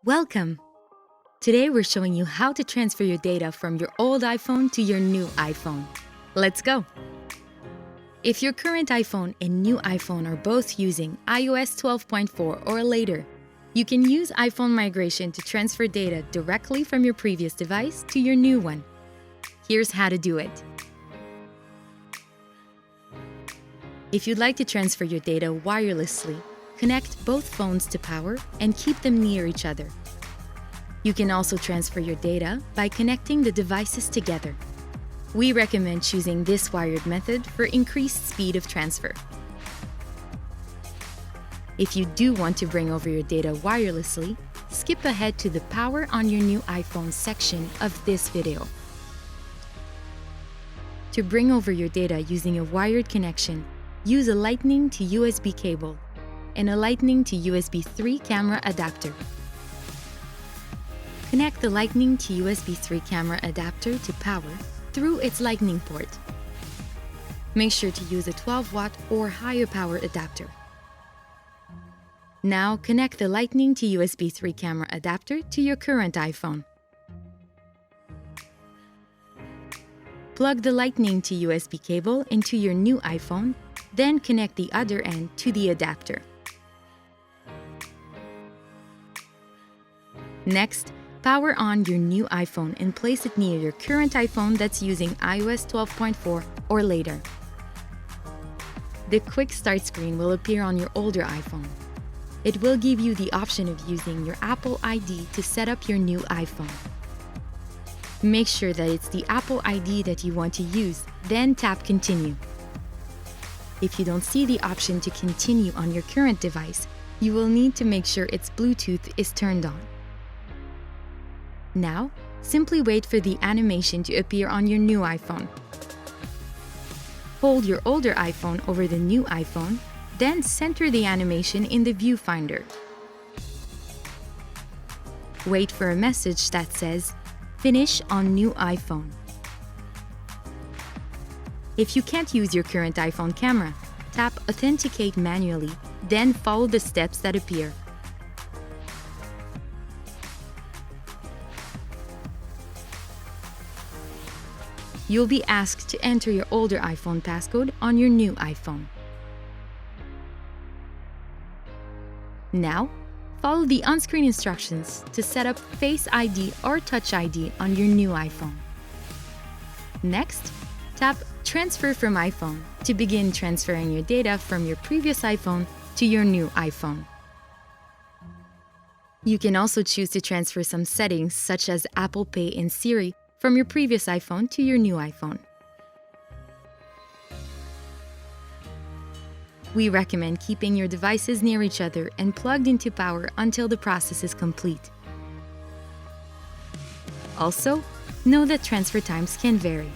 Welcome! Today we're showing you how to transfer your data from your old iPhone to your new iPhone. Let's go! If your current iPhone and new iPhone are both using iOS 12.4 or later, you can use iPhone migration to transfer data directly from your previous device to your new one. Here's how to do it. If you'd like to transfer your data wirelessly, connect both phones to power and keep them near each other. You can also transfer your data by connecting the devices together. We recommend choosing this wired method for increased speed of transfer. If you do want to bring over your data wirelessly, skip ahead to the Power on your new iPhone section of this video. To bring over your data using a wired connection, use a Lightning to USB cable and a Lightning to USB 3 camera adapter. Connect the Lightning to USB 3 camera adapter to power through its Lightning port. Make sure to use a 12-watt or higher power adapter. Now connect the Lightning to USB 3 camera adapter to your current iPhone. Plug the Lightning to USB cable into your new iPhone, then connect the other end to the adapter. Next, power on your new iPhone and place it near your current iPhone that's using iOS 12.4 or later. The Quick Start screen will appear on your older iPhone. It will give you the option of using your Apple ID to set up your new iPhone. Make sure that it's the Apple ID that you want to use, then tap Continue. If you don't see the option to continue on your current device, you will need to make sure its Bluetooth is turned on. Now, simply wait for the animation to appear on your new iPhone. Hold your older iPhone over the new iPhone, then center the animation in the viewfinder. Wait for a message that says, "Finish on new iPhone." If you can't use your current iPhone camera, tap Authenticate Manually, then follow the steps that appear. You'll be asked to enter your older iPhone passcode on your new iPhone. Now, follow the on-screen instructions to set up Face ID or Touch ID on your new iPhone. Next, tap Transfer from iPhone to begin transferring your data from your previous iPhone to your new iPhone. You can also choose to transfer some settings such as Apple Pay and Siri from your previous iPhone to your new iPhone. We recommend keeping your devices near each other and plugged into power until the process is complete. Also, know that transfer times can vary.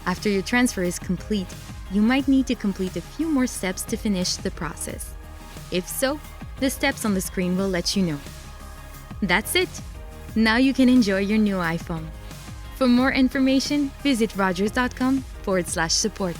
After your transfer is complete, you might need to complete a few more steps to finish the process. If so, the steps on the screen will let you know. That's it! Now you can enjoy your new iPhone. For more information, visit rogers.com/support.